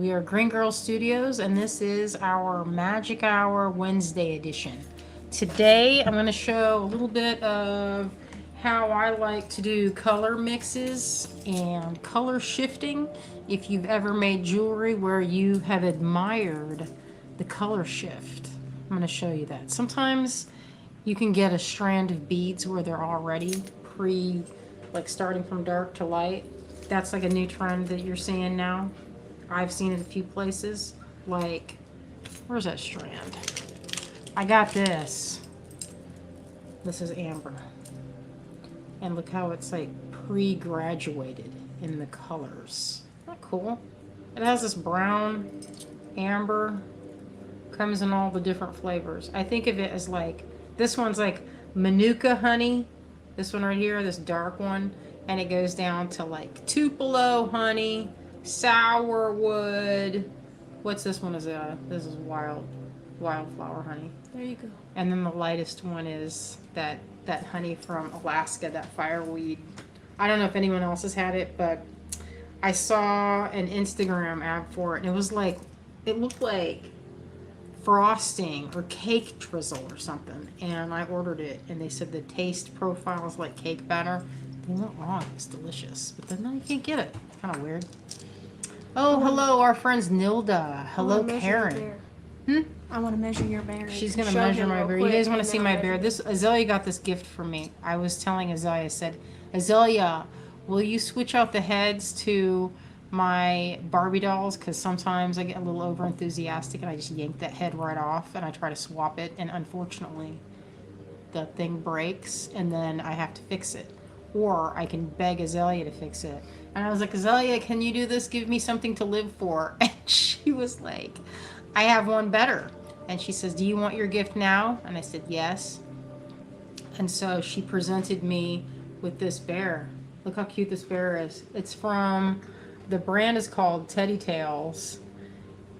We are Greengirlstudios, and this is our Magic Hour Wednesday edition. Today, I'm going to show a little bit of how I like to do color mixes and color shifting. If you've ever made jewelry where you have admired the color shift, I'm going to show you that. Sometimes you can get a strand of beads where they're already like starting from dark to light. That's like a new trend that you're seeing now. I've seen it a few places. Like, where's that strand? I got this. This is amber. And look how it's like pre-graduated in the colors. Isn't that cool? It has this brown, amber, comes in all the different flavors. I think of it as like, this one's like Manuka honey. This one right here, this dark one. And it goes down to like Tupelo honey, sourwood. What's this one? This is wildflower honey. There you go. And then the lightest one is that honey from Alaska, that fireweed. I don't know if anyone else has had it, but I saw an Instagram ad for it, and it was like, it looked like frosting or cake drizzle or something. And I ordered it, and they said the taste profile is like cake batter. They weren't wrong. It's delicious, but then you can't get it. Kind of weird. Oh, hello, our friends Nilda. Hello, Karen. I want to measure your bear. She's going to measure my bear. You guys want to see my bear? This Azalea got this gift for me. I was telling Azalea, I said, Azalea, will you switch out the heads to my Barbie dolls? Because sometimes I get a little over enthusiastic and I just yank that head right off and I try to swap it. And unfortunately, the thing breaks and then I have to fix it. Or I can beg Azalea to fix it. And I was like, Azalea, can you do this? Give me something to live for. And she was like, I have one better. And she says, do you want your gift now? And I said, yes. And so she presented me with this bear. Look how cute this bear is. It's from, the brand is called Teddy Tails.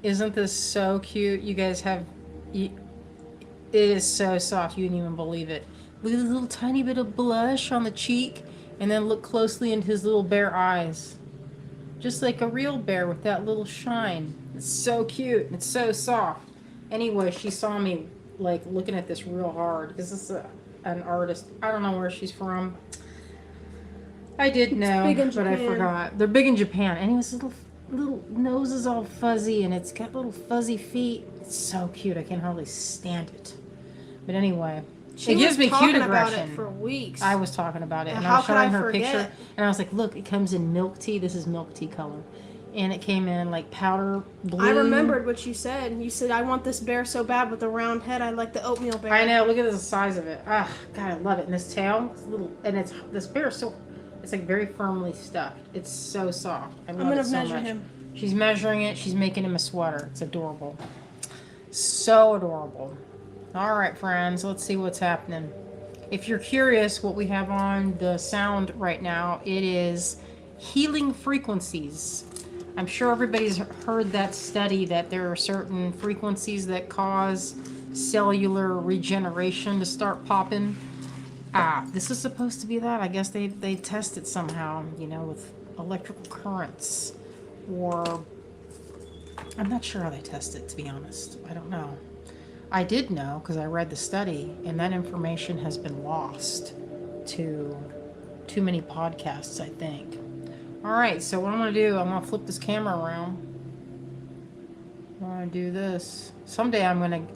Isn't this so cute? You guys have, it is so soft. You wouldn't even believe it. Look at this little tiny bit of blush on the cheek. And then look closely into his little bear eyes. Just like a real bear with that little shine. It's so cute. It's so soft. Anyway, she saw me like looking at this real hard. This is an artist. I don't know where she's from. I did know, but I forgot. They're big in Japan. Anyways, his little nose is all fuzzy and it's got little fuzzy feet. It's so cute. I can hardly stand it. But anyway. It gives me cute aggression. It for weeks. I was talking about it, and I was showing her a picture, and I was like, "Look, it comes in milk tea. This is milk tea color, and it came in like powder blue." I remembered what you said. You said, "I want this bear so bad with the round head. I like the oatmeal bear." I know. Look at the size of it. Ah, God, I love it. And this tail, it's little, and this bear is so, it's like very firmly stuffed. It's so soft. I love it so much. I'm gonna measure him. She's measuring it. She's making him a sweater. It's adorable. So adorable. All right, friends. Let's see what's happening. If you're curious what we have on the sound right now, it is healing frequencies. I'm sure everybody's heard that study that there are certain frequencies that cause cellular regeneration to start popping. This is supposed to be that. I guess they test it somehow, you know, with electrical currents. Or I'm not sure how they test it, to be honest. I don't know. I did know because I read the study, and that information has been lost to too many podcasts, I think. All right, so what I'm going to do, I'm going to flip this camera around. I'm going to do this. Someday I'm going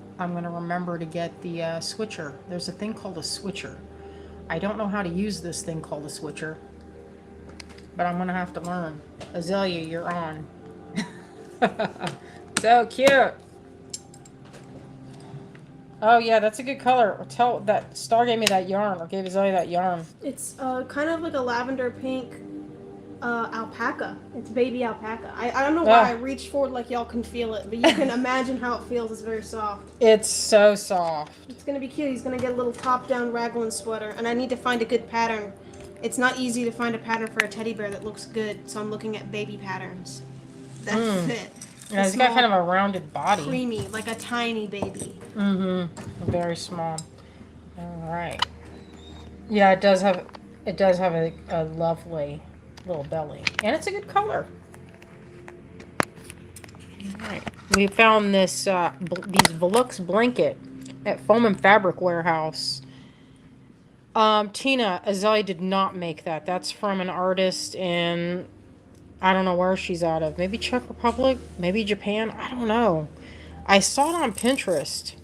to remember to get the switcher. There's a thing called a switcher. I don't know how to use this thing called a switcher, but I'm going to have to learn. Azalea, you're on. So cute. Oh yeah, that's a good color. Tell that Star gave me that yarn, or gave Azalea that yarn. It's kind of like a lavender pink alpaca. It's baby alpaca. I don't know why I reached forward like y'all can feel it, but you can imagine how it feels. It's very soft. It's so soft. It's gonna be cute. He's gonna get a little top-down raglan sweater, and I need to find a good pattern. It's not easy to find a pattern for a teddy bear that looks good, so I'm looking at baby patterns that fit. Yeah, it's got kind of a rounded body. Creamy, like a tiny baby. Mm-hmm. Very small. All right. Yeah, it does have a lovely little belly, and it's a good color. Alright. We found this, these Velux blanket at Foam and Fabric Warehouse. Tina, Azalea did not make that. That's from an artist in, I don't know where she's out of. Maybe Czech Republic? Maybe Japan? I don't know. I saw it on Pinterest.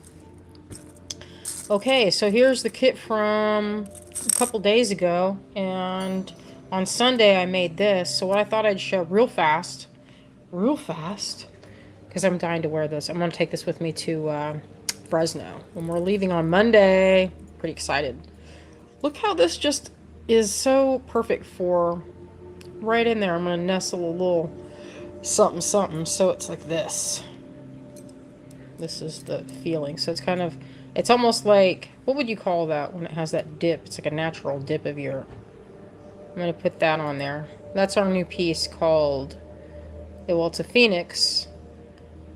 Okay, so here's the kit from a couple days ago. And on Sunday I made this. So what I thought I'd show real fast, because I'm dying to wear this. I'm going to take this with me to Fresno when we're leaving on Monday. Pretty excited. Look how this just is so perfect for right in there. I'm going to nestle a little something something. So it's like this. This is the feeling. So it's kind of, it's almost like, what would you call that when it has that dip? It's like a natural dip of your, I'm going to put that on there. That's our new piece called, well, it's a phoenix.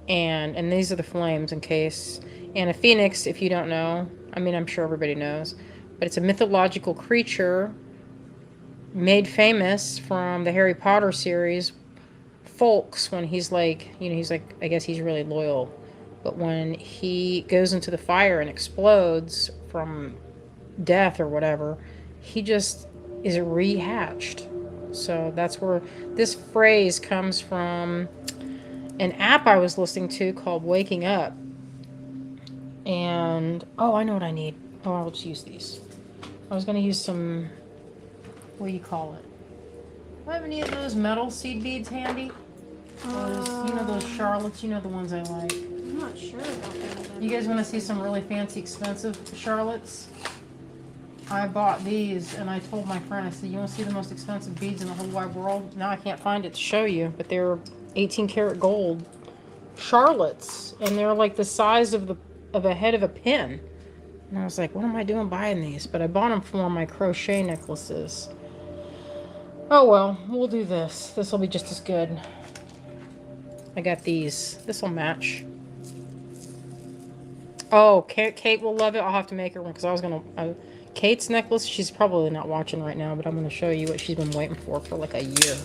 And these are the flames in case. And a phoenix, if you don't know, I mean, I'm sure everybody knows, but it's a mythological creature made famous from the Harry Potter series. Folks, when he's like, you know, he's like, I guess he's really loyal. But when he goes into the fire and explodes from death or whatever, he just is rehatched. So that's where this phrase comes from. An app I was listening to called Waking Up. And, oh, I know what I need. Oh, I'll just use these. I was going to use some, what do you call it? Do I have any of those metal seed beads handy? Those, you know those Charlottes? You know the ones I like. I'm not sure about that. You guys want to see some really fancy, expensive Charlottes? I bought these, and I told my friend, I said, you want to see the most expensive beads in the whole wide world? Now I can't find it to show you, but they're 18 karat gold Charlottes, and they're like the size of a head of a pin. And I was like, what am I doing buying these? But I bought them for my crochet necklaces. Oh well, we'll do this. This will be just as good. I got these. This will match. Oh, Kate will love it. I'll have to make her one because I was going to... Kate's necklace, she's probably not watching right now, but I'm going to show you what she's been waiting for like a year.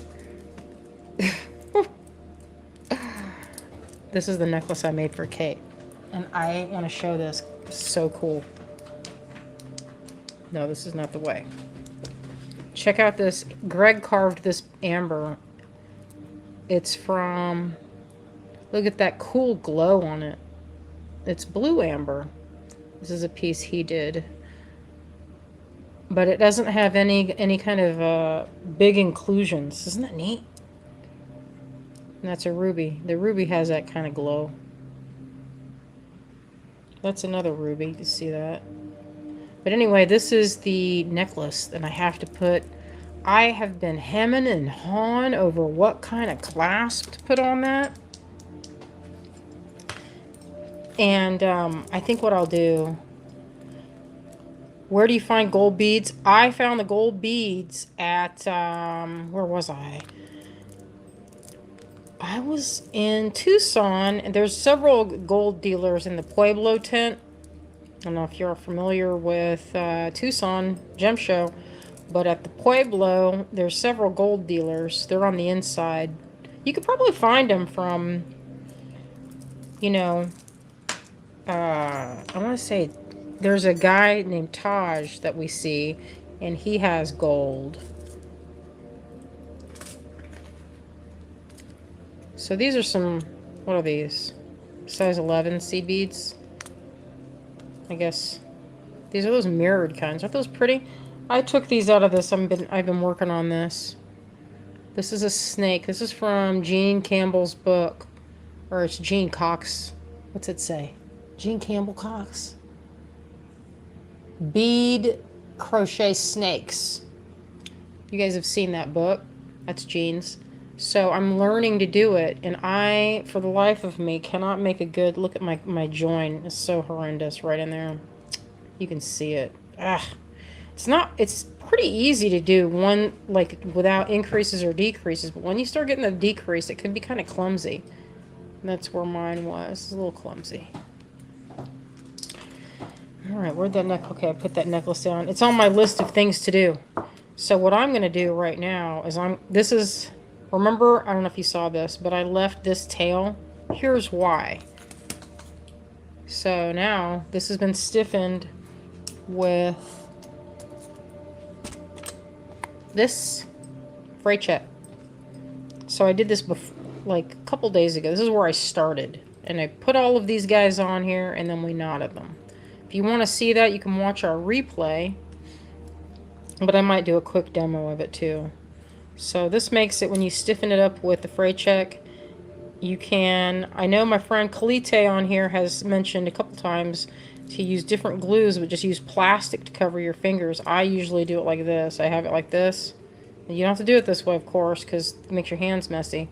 This is the necklace I made for Kate. And I want to show this. It's so cool. No, this is not the way. Check out this. Greg carved this amber. It's from... Look at that cool glow on it. It's blue amber. This is a piece he did. But it doesn't have any kind of big inclusions. Isn't that neat? And that's a ruby. The ruby has that kind of glow. That's another ruby. You see that? But anyway, this is the necklace that I have to put. I have been hemming and hawing over what kind of clasp to put on that. And I think what I'll do... Where do you find gold beads? I found the gold beads at, where was I? I was in Tucson, and there's several gold dealers in the Pueblo tent. I don't know if you're familiar with Tucson Gem Show, but at the Pueblo, there's several gold dealers. They're on the inside. You could probably find them from, you know, I want to say... There's a guy named Taj that we see, and he has gold. So these are some, what are these? Size 11 seed beads. I guess these are those mirrored kinds. Aren't those pretty? I took these out of this. I've been working on this. This is a snake. This is from Jean Campbell's book, or it's Jean Cox. What's it say? Jean Campbell Cox. Bead crochet snakes. You guys have seen that book. That's Jean's. So I'm learning to do it, and I, for the life of me, cannot make a good... Look at my join. It's so horrendous right in there. You can see it. Ugh. It's pretty easy to do one, like, without increases or decreases, but when you start getting the decrease, it can be kind of clumsy. And that's where mine was. It's a little clumsy. Alright, where'd that necklace... Okay, I put that necklace down. It's on my list of things to do. So what I'm going to do right now is Remember, I don't know if you saw this, but I left this tail Here's why. So now this has been stiffened with this fray check. So I did this before, like a couple days ago. This is where I started. And I put all of these guys on here and then we knotted them. If you want to see that, you can watch our replay. But I might do a quick demo of it too. So this makes it, when you stiffen it up with the fray check, you can, I know my friend Kalite on here has mentioned a couple times to use different glues, but just use plastic to cover your fingers. I usually do it like this. I have it like this. And you don't have to do it this way, of course, because it makes your hands messy.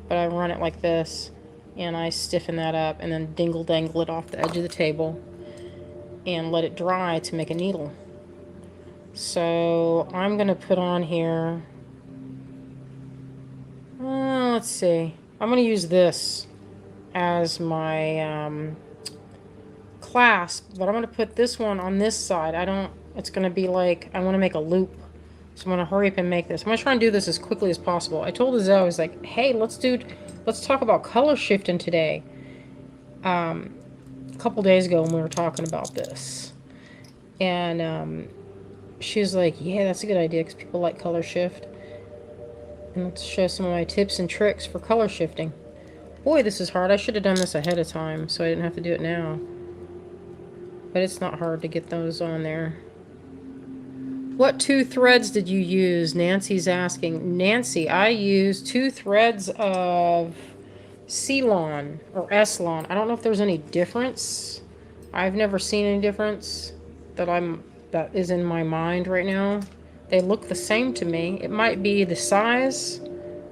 But I run it like this, and I stiffen that up, and then dingle-dangle it off the edge of the table, and let it dry to make a needle. So I'm going to put on here, let's see, I'm going to use this as my clasp, but I'm going to put this one on this side. It's going to be like, I want to make a loop. So I'm going to hurry up and make this. I'm going to try and do this as quickly as possible. I told Azelle, I was like, hey, let's talk about color shifting today. A couple days ago when we were talking about this. And she was like, yeah, that's a good idea because people like color shift. And let's show some of my tips and tricks for color shifting. Boy, this is hard. I should have done this ahead of time so I didn't have to do it now. But it's not hard to get those on there. What 2 threads did you use? Nancy's asking. Nancy, I used 2 threads of Ceylon or Eslon. I don't know if there's any difference. I've never seen any difference that is in my mind right now. They look the same to me. It might be the size.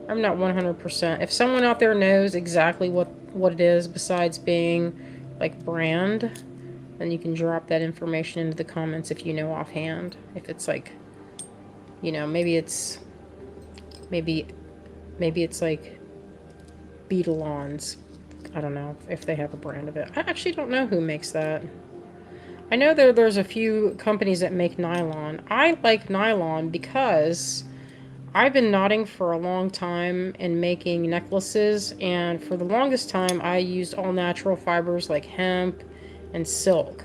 I'm not 100%. If someone out there knows exactly what it is besides being like brand, then you can drop that information into the comments if you know offhand. If it's like, you know, maybe it's like Beetlons. I don't know if they have a brand of it. I actually don't know who makes that. I know there's a few companies that make nylon. I like nylon because I've been knotting for a long time and making necklaces, and for the longest time I used all natural fibers like hemp and silk.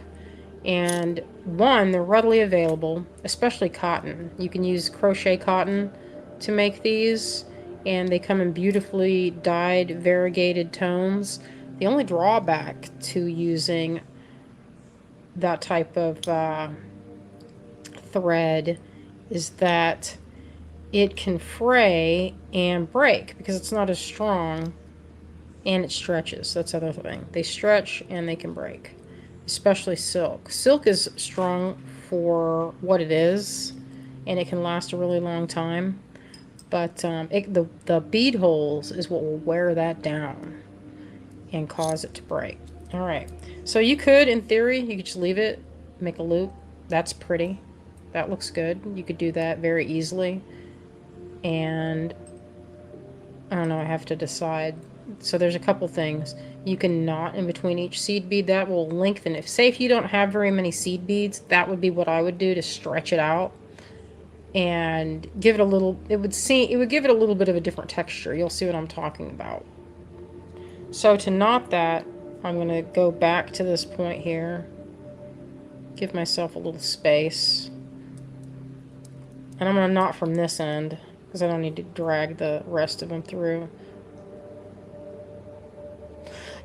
And one, they're readily available, especially cotton. You can use crochet cotton to make these, and they come in beautifully dyed, variegated tones. The only drawback to using that type of thread is that it can fray and break because it's not as strong, and it stretches. That's the other thing. They stretch and they can break, especially silk. Silk is strong for what it is, and it can last a really long time. But the bead holes is what will wear that down and cause it to break. All right. So you could, in theory, you could just leave it, make a loop. That's pretty. That looks good. You could do that very easily. And I don't know, I have to decide. So there's a couple things. You can knot in between each seed bead. That will lengthen it. Say if you don't have very many seed beads, that would be what I would do to stretch it out and give it a little, it would give it a little bit of a different texture. You'll see what I'm talking about. So to knot that, I'm going to go back to this point here, give myself a little space, and I'm going to knot from this end because I don't need to drag the rest of them through.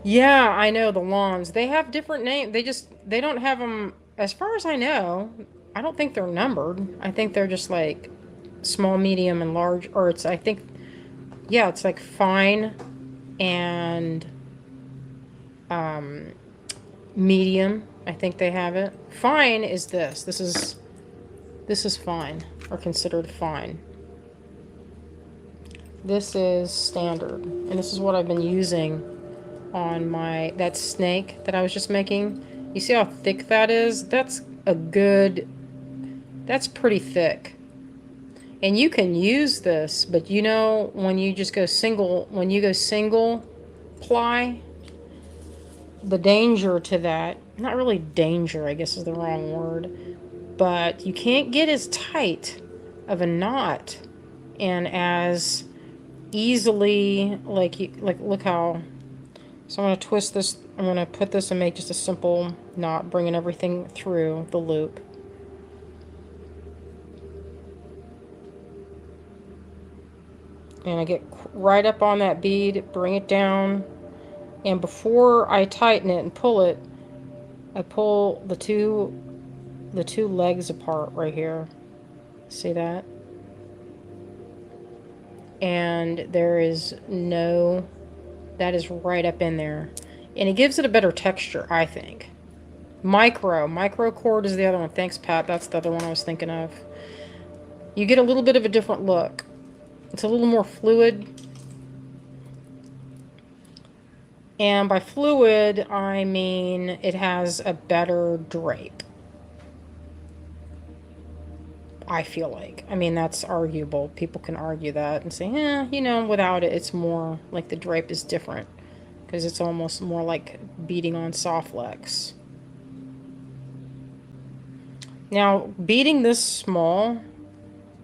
Yeah, I know, the lawns. They have different names. They don't have them, as far as I know, I don't think they're numbered. I think they're just like small, medium, and large, or it's like fine and medium. I think they have it. Fine is this. This is fine, or considered fine. This is standard, and this is what I've been using on that snake that I was just making. You see how thick that is? That's pretty thick. And you can use this, but you know, when you go single ply, the danger to that, not really danger, I guess is the wrong word, but you can't get as tight of a knot and as easily, look how, So I'm going to twist this, I'm going to put this and make just a simple knot, bringing everything through the loop. And I get right up on that bead, bring it down, and before I tighten it and pull it, I pull the two legs apart right here. See that? And there is no, that is right up in there. And it gives it a better texture, I think. Micro cord is the other one. Thanks, Pat. That's the other one I was thinking of. You get a little bit of a different look. It's a little more fluid. And by fluid, I mean it has a better drape. I feel like. I mean, that's arguable. People can argue that and say, you know, without it, it's more like the drape is different. Because it's almost more like beading on soft lex. Now, beading this small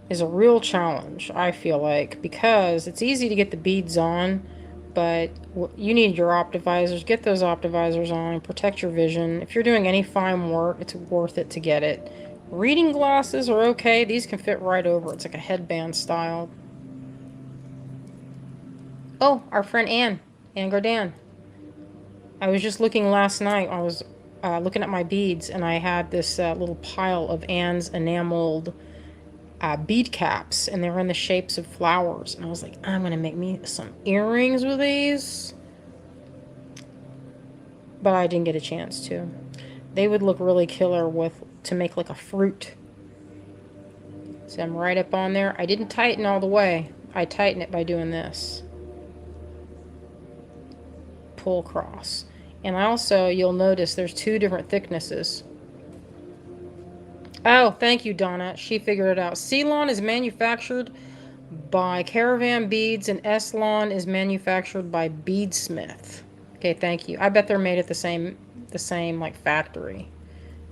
is a real challenge, I feel like, because it's easy to get the beads on, but you need your optivisors. Get those optivisors on, protect your vision. If you're doing any fine work, it's worth it to get it. Reading glasses are okay. These can fit right over. It's like a headband style. Oh, our friend Anne Gardan. I was just looking last night. I was looking at my beads, and I had this little pile of Anne's enameled bead caps, and they were in the shapes of flowers. And I was like, I'm going to make me some earrings with these. But I didn't get a chance to. They would look really killer to make like a fruit. So I'm right up on there. I didn't tighten all the way. I tighten it by doing this. Pull across. And I also, you'll notice there's two different thicknesses. Oh, thank you, Donna. She figured it out. Ceylon is manufactured by Caravan Beads, and Eslon is manufactured by Beadsmith. Okay, thank you. I bet they're made at the same like factory,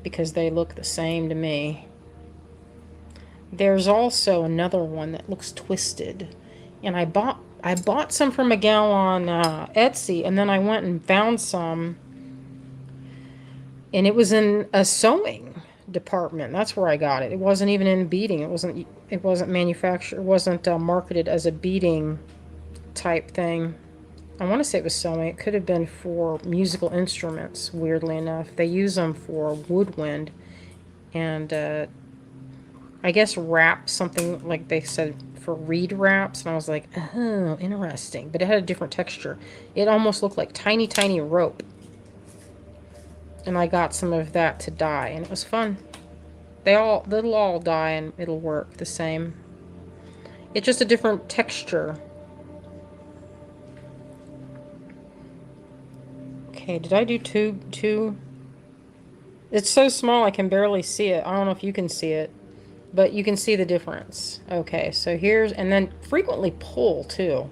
because they look the same to me. There's also another one that looks twisted, and I bought some from a gal on Etsy, and then I went and found some, and it was in a sewing department. That's where I got it. It wasn't even in beading. It wasn't manufactured. It wasn't marketed as a beading type thing. I want to say it was sewing. It could have been for musical instruments, weirdly enough. They use them for woodwind, and I guess wrap, something like they said for reed wraps, and I was like, oh, interesting. But it had a different texture. It almost looked like tiny, tiny rope. And I got some of that to dye, and it was fun. They'll all dye, and it'll work the same. It's just a different texture. Okay, did I do two? It's so small I can barely see it. I don't know if you can see it, but you can see the difference. Okay, so here's, and then frequently pull too.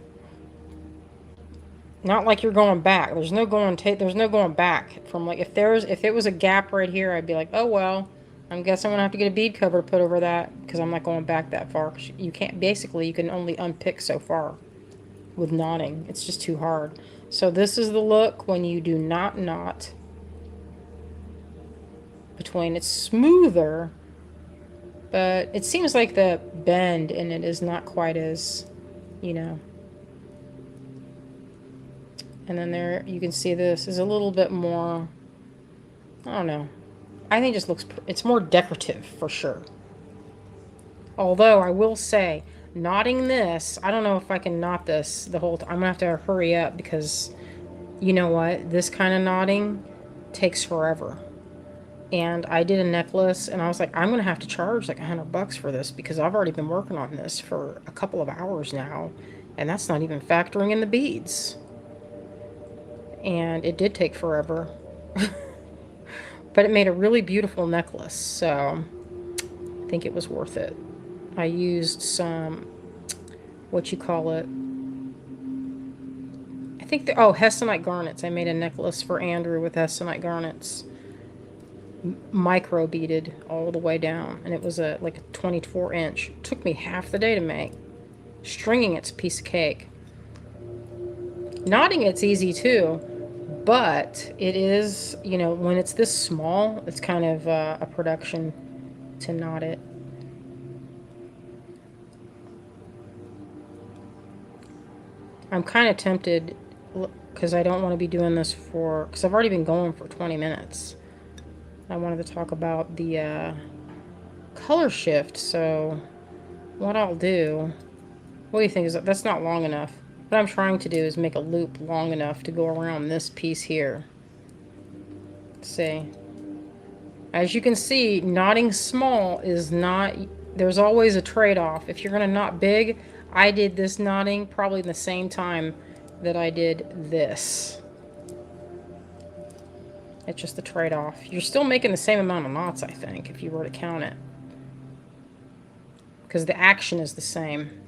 Not like you're going back. There's no going back from, like, if it was a gap right here, I'd be like, oh well, I guess I'm gonna have to get a bead cover to put over that, because I'm not going back that far. You can't, basically you can only unpick so far with knotting. It's just too hard. So this is the look when you do not knot between. It's smoother, but it seems like the bend in it is not quite as, you know. And then there, you can see this is a little bit more, I don't know. I think it just looks, it's more decorative for sure. Although I will say, knotting this, I don't know if I can knot this the whole time. I'm gonna have to hurry up, because you know what? This kind of knotting takes forever. And I did a necklace, and I was like, I'm gonna have to charge like $100 for this, because I've already been working on this for a couple of hours now, and that's not even factoring in the beads. And it did take forever. But it made a really beautiful necklace, so I think it was worth it. I used some, what you call it, I think, hessonite garnets. I made a necklace for Andrew with hessonite garnets. Micro beaded all the way down, and it was like a 24 inch. It took me half the day to make. Stringing it's a piece of cake. Knotting it's easy too. But it is, you know, when it's this small, it's kind of a production to knot it. I'm kind of tempted, because I don't want to be doing this because I've already been going for 20 minutes. I wanted to talk about the color shift. So what I'll do, what do you think? That's not long enough. What I'm trying to do is make a loop long enough to go around this piece here. Let's see. As you can see, knotting small is not, there's always a trade-off. If you're going to knot big, I did this knotting probably the same time that I did this. It's just a trade-off. You're still making the same amount of knots, I think, if you were to count it. Because the action is the same.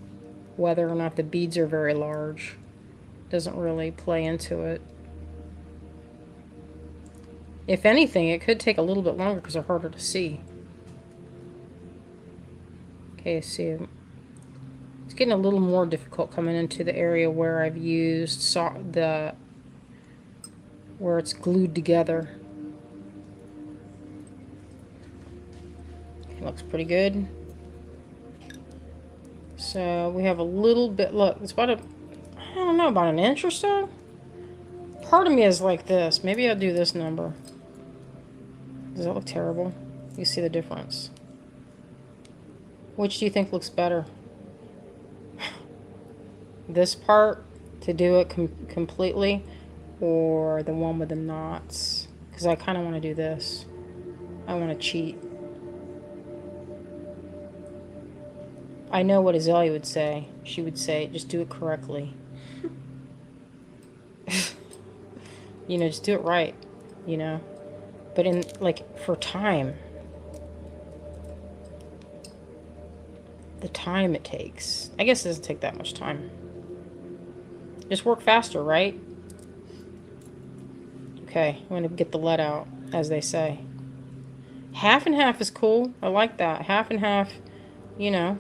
Whether or not the beads are very large doesn't really play into it. If anything, it could take a little bit longer because they're harder to see. Okay, see, it's getting a little more difficult coming into the area where I've used where it's glued together. It looks pretty good. So we have a little bit, look, it's about I don't know, about an inch or so. Part of me is like this. Maybe I'll do this number. Does that look terrible? You see the difference. Which do you think looks better? This part to do it completely, or the one with the knots? Because I kind of want to do this. I want to cheat. I know what Azalea would say. She would say, just do it correctly. You know, just do it right, you know. But in, like, for time, the time it takes, I guess it doesn't take that much time. Just work faster, right? Okay, I'm gonna get the lead out, as they say. Half and half is cool. I like that. Half and half, you know.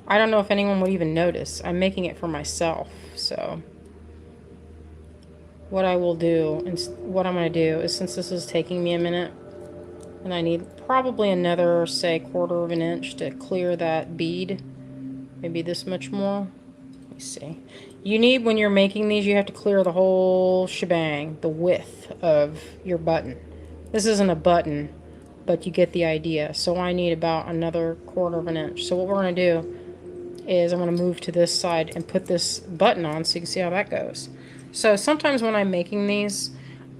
I don't know if anyone would even notice. I'm making it for myself, so what I will do, and what I'm going to do is, since this is taking me a minute, and I need probably another, say, 1/4 of an inch to clear that bead, maybe this much more. Let me see. You need, when you're making these, you have to clear the whole shebang, the width of your button. This isn't a button, but you get the idea. So I need about another 1/4 of an inch. So what we're going to do is I'm going to move to this side and put this button on so you can see how that goes. So sometimes when I'm making these,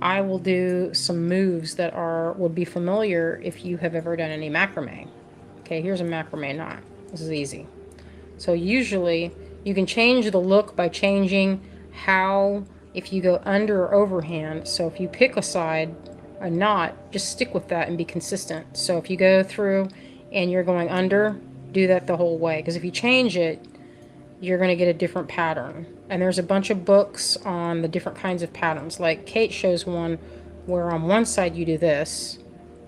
I will do some moves that would be familiar if you have ever done any macrame. Okay, here's a macrame knot. This is easy. So usually you can change the look by changing how, if you go under or overhand. So if you pick a side, a knot, just stick with that and be consistent. So if you go through and you're going under, do that the whole way. Because if you change it, you're going to get a different pattern. And there's a bunch of books on the different kinds of patterns. Like Kate shows one where on one side you do this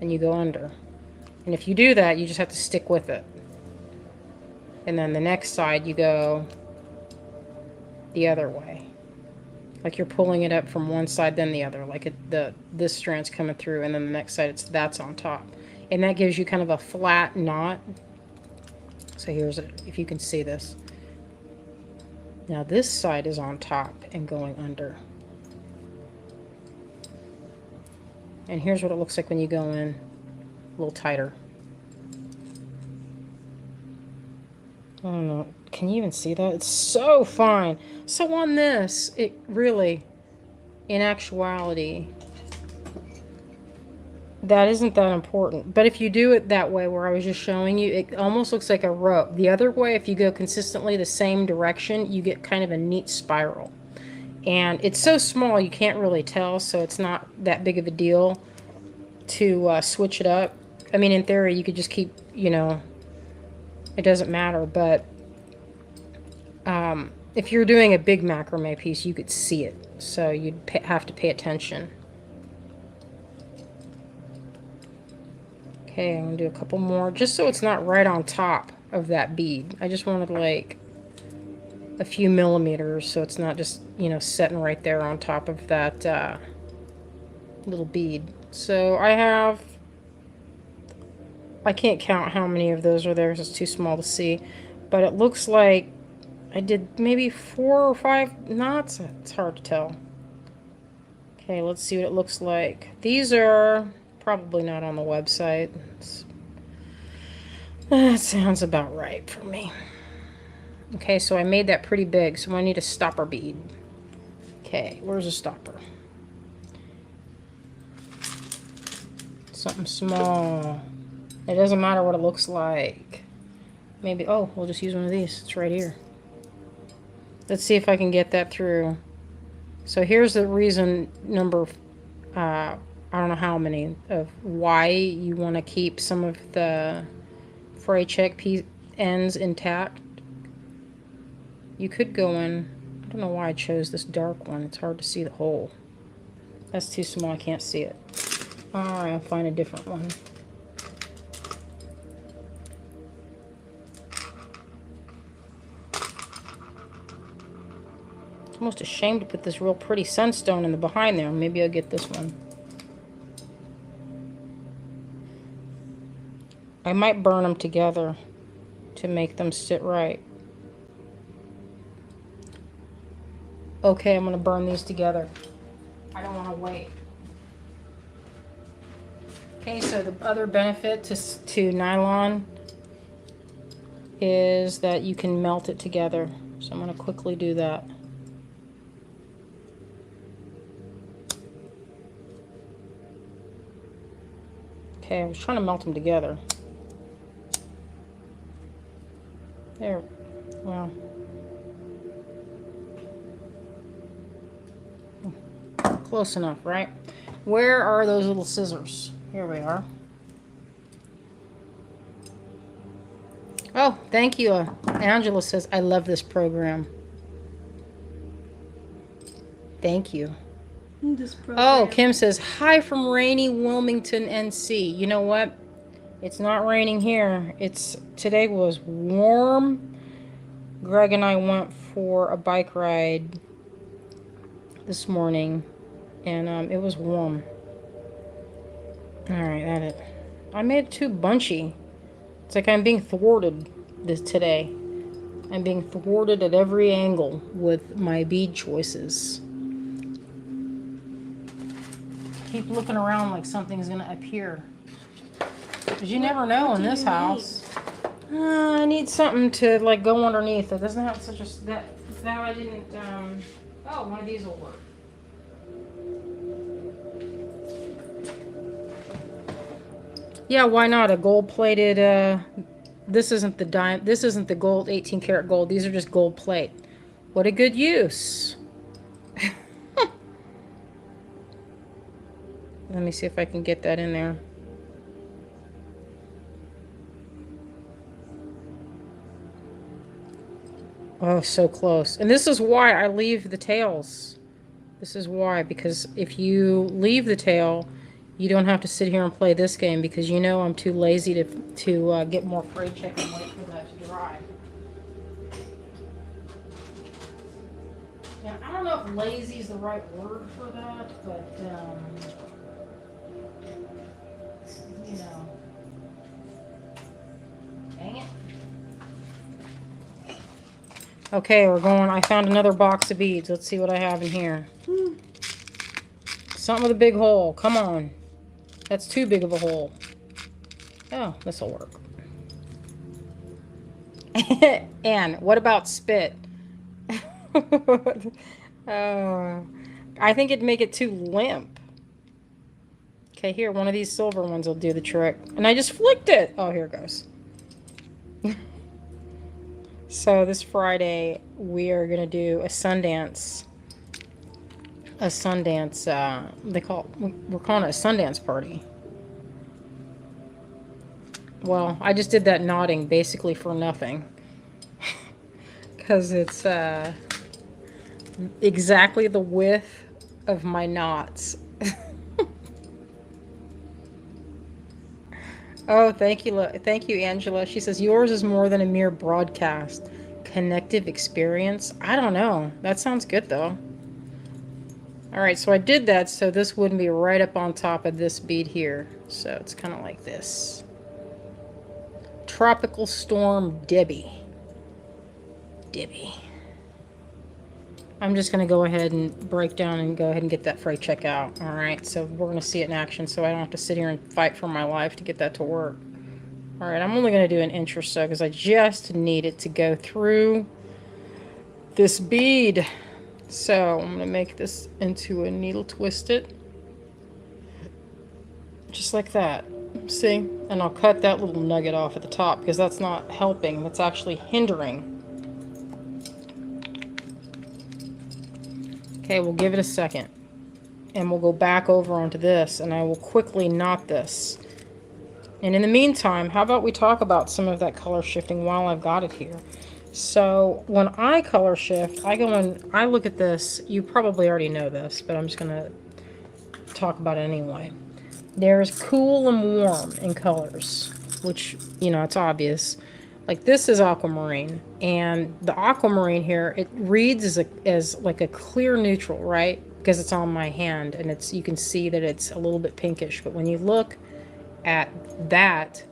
and you go under. And if you do that, you just have to stick with it. And then the next side you go the other way. Like you're pulling it up from one side then the other. Like this strand's coming through and then the next side that's on top. And that gives you kind of a flat knot. So here's it, if you can see this. Now this side is on top and going under. And here's what it looks like when you go in a little tighter. I don't know. Can you even see that? It's so fine. So on this, it really, in actuality, that isn't that important. But if you do it that way where I was just showing you, it almost looks like a rope. The other way, if you go consistently the same direction, you get kind of a neat spiral. And it's so small you can't really tell, so it's not that big of a deal to switch it up. I mean, in theory, you could just keep, you know, it doesn't matter. But if you're doing a big macrame piece, you could see it. So you'd have to pay attention. Okay, I'm going to do a couple more, just so it's not right on top of that bead. I just wanted to, like, a few millimeters, so it's not just, you know, sitting right there on top of that little bead. So I can't count how many of those are there, 'cause it's too small to see, but it looks like I did maybe 4 or 5 knots. It's hard to tell. Okay, let's see what it looks like. These are probably not on the website. That sounds about right for me. Okay, so I made that pretty big, so I need a stopper bead. Okay, where's a stopper? Something small. It doesn't matter what it looks like. Maybe, oh, we'll just use one of these. It's right here. Let's see if I can get that through. So here's the reason number, I don't know how many, of why you want to keep some of the fray check ends intact. You could go in, I don't know why I chose this dark one. It's hard to see the hole. That's too small, I can't see it. Alright, I'll find a different one. Almost ashamed to put this real pretty sunstone in the behind there. Maybe I'll get this one. I might burn them together to make them sit right. Okay, I'm going to burn these together. I don't want to wait. Okay, so the other benefit to nylon is that you can melt it together. So I'm going to quickly do that. Okay, I was trying to melt them together. There. Well. Close enough, right? Where are those little scissors? Here we are. Oh, thank you. Angela says, I love this program. Thank you. Oh, Kim says, hi from rainy Wilmington, NC. You know what? It's not raining here. Today was warm. Greg and I went for a bike ride this morning, and it was warm. Alright, that it. I made it too bunchy. It's like I'm being thwarted today. I'm being thwarted at every angle with my bead choices. Keep looking around like something's gonna appear. Because you never know in this house. I need something to like go underneath. It doesn't have such a that I didn't. Oh, one of these will work. Yeah, why not? A gold-plated. This isn't the This isn't the gold 18 karat gold. These are just gold plate. What a good use. Let me see if I can get that in there. Oh, so close. And this is why I leave the tails. This is why, because if you leave the tail, you don't have to sit here and play this game, because you know I'm too lazy to get more fray check and wait for that to dry. Yeah, I don't know if lazy is the right word for that, but you know. Dang it. Okay, we're going. I found another box of beads. Let's see what I have in here. Something with a big hole. Come on. That's too big of a hole. Oh, this'll work. And what about spit? I think it'd make it too limp. Okay, here, one of these silver ones will do the trick. And I just flicked it. Oh, here it goes. So this Friday, we are going to do a Sundance. We're calling it a Sundance party. Well, I just did that nodding basically for nothing. Because it's exactly the width of my knots. Oh, thank you, Angela. She says, yours is more than a mere broadcast. connective experience. I don't know. That sounds good though. All right, so I did that so this wouldn't be right up on top of this bead here. So it's kind of like this. Tropical Storm Debbie. Debbie. I'm just going to go ahead and break down and go ahead and get that fray check out. All right, so we're going to see it in action so I don't have to sit here and fight for my life to get that to work. All right, I'm only going to do an inch or so because I just need it to go through this bead. So I'm going to make this into a needle twisted. Just like that. See? And I'll cut that little nugget off at the top because that's not helping. That's actually hindering. Okay, we'll give it a second. And we'll go back over onto this and I will quickly knot this. And in the meantime, how about we talk about some of that color shifting while I've got it here. So when I color shift, I go and I look at this. You probably already know this, but I'm just going to talk about it anyway. There's cool and warm in colors, which, you know, it's obvious. Like this is aquamarine, and the aquamarine here, it reads as like a clear neutral, right? Because it's on my hand, and it's, you can see that it's a little bit pinkish. But when you look at that,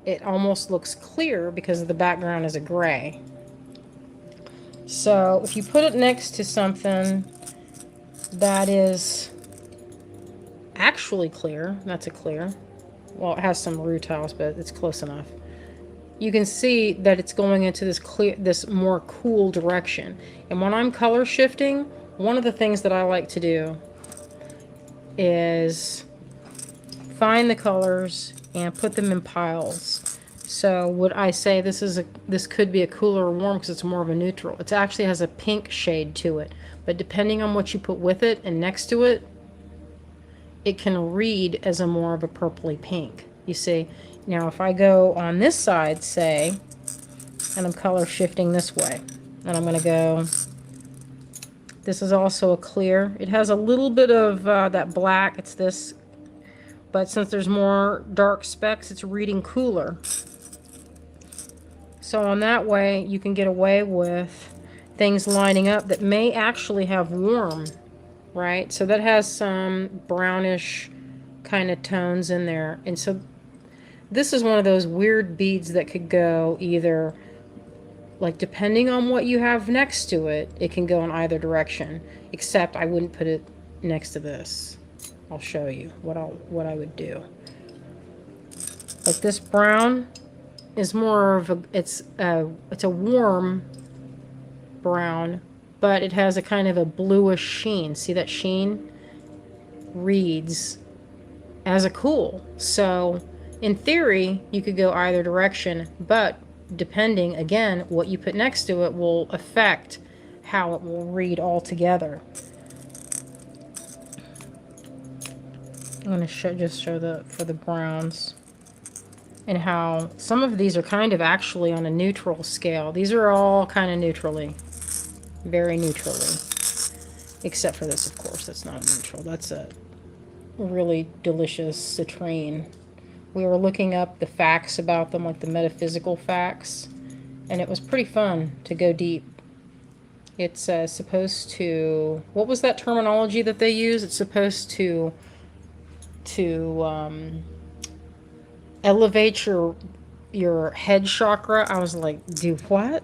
it almost looks clear because the background is a gray. So if you put it next to something that is actually clear, that's a clear. Well, it has some rutiles, but it's close enough. You can see that it's going into this clear, this more cool direction. And when I'm color shifting, one of the things that I like to do is find the colors and put them in piles. So would I say this could be a cooler or warm because it's more of a neutral. It actually has a pink shade to it, but depending on what you put with it and next to it, it can read as a more of a purpley pink. You see, now if I go on this side, say, and I'm color shifting this way, and I'm going to go, this is also a clear. It has a little bit of that black, it's this, but since there's more dark specks, it's reading cooler. So on that way, you can get away with things lining up that may actually have warm, right? So that has some brownish kind of tones in there. And so this is one of those weird beads that could go either, like depending on what you have next to it, it can go in either direction, except I wouldn't put it next to this. I'll show you what I would do. Like this brown is more of a, it's a warm brown, but it has a kind of a bluish sheen. See that sheen? Reads as a cool. So in theory, you could go either direction, but depending, again, what you put next to it will affect how it will read altogether. I'm going to just show for the browns and how some of these are kind of actually on a neutral scale. These are all kind of neutrally, very neutrally, except for this, of course. That's not neutral. That's a really delicious citrine. We were looking up the facts about them, like the metaphysical facts, and it was pretty fun to go deep. It's supposed to, what was that terminology that they use? It's supposed to elevate your head chakra. I was like, do what?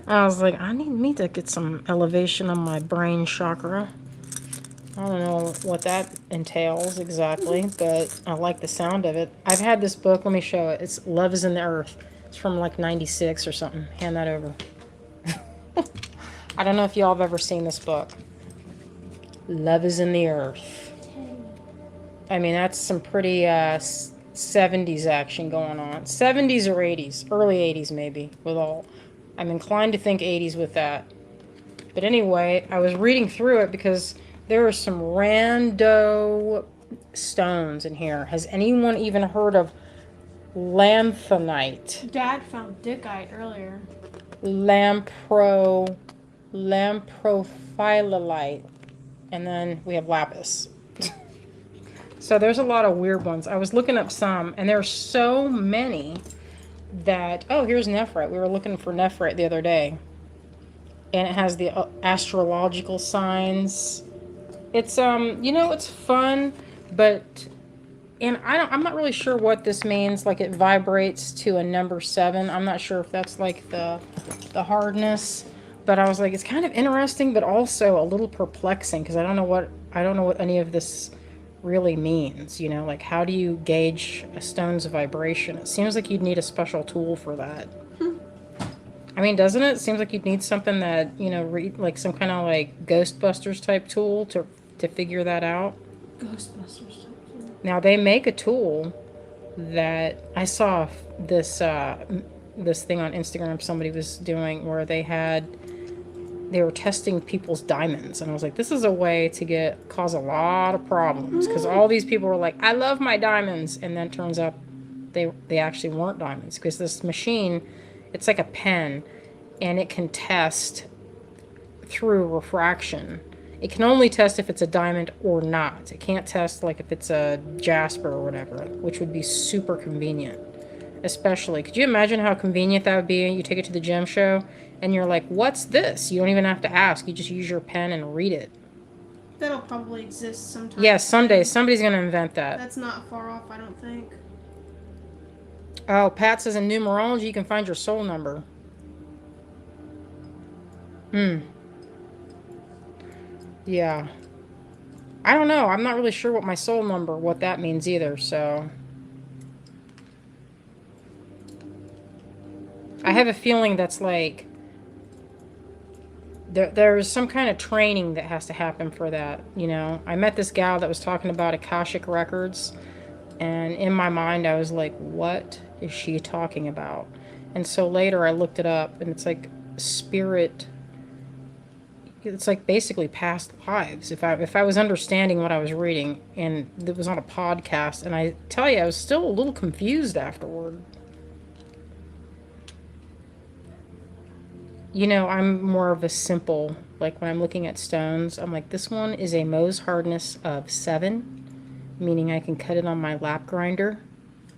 I was like, I need me to get some elevation on my brain chakra. I don't know what that entails exactly, but I like the sound of it. I've had this book. Let me show it. It's Love is in the Earth. It's from like 96 or something. Hand that over. I don't know if y'all have ever seen this book. Love is in the Earth. I mean, that's some pretty 70s action going on. 70s or 80s. Early 80s maybe. With all. I'm inclined to think 80s with that. But anyway, I was reading through it because there are some rando stones in here. Has anyone even heard of lanthanite? Dad found dickite earlier. Lamprophyllite. And then we have lapis. So there's a lot of weird ones. I was looking up some, and there's so many that, oh, here's nephrite. We were looking for nephrite the other day. And it has the astrological signs. It's, it's fun, but, and I'm not really sure what this means. Like it vibrates to a number 7. I'm not sure if that's like the hardness, but I was like, it's kind of interesting, but also a little perplexing because I don't know what any of this really means. Like how do you gauge a stone's vibration? It seems like you'd need a special tool for that. I mean, doesn't it? It seems like you'd need something that, like some kind of like Ghostbusters type tool to figure that out. Ghostbusters type tool. Now they make a tool that I saw this thing on Instagram somebody was doing where they were testing people's diamonds, and I was like, this is a way to cause a lot of problems because all these people were like, I love my diamonds, and then it turns out they actually weren't diamonds because this machine, it's like a pen, and it can test through refraction. It can only test if it's a diamond or not. It can't test like if it's a jasper or whatever, which would be super convenient. Especially, could you imagine how convenient that would be? You take it to the gem show, and you're like, what's this? You don't even have to ask. You just use your pen and read it. That'll probably exist sometime. Yeah, someday. Somebody's going to invent that. That's not far off, I don't think. Oh, Pat says in numerology you can find your soul number. Yeah. I don't know. I'm not really sure what my soul number, what that means either, so. I have a feeling that's like, there's some kind of training that has to happen for that, I met this gal that was talking about Akashic Records, and in my mind I was like, what is she talking about? And so later I looked it up, and it's like spirit, it's like basically past lives. If I was understanding what I was reading, and it was on a podcast, and I tell you, I was still a little confused afterward. I'm more of a simple, like when I'm looking at stones, I'm like, this one is a Mohs hardness of 7, meaning I can cut it on my lap grinder.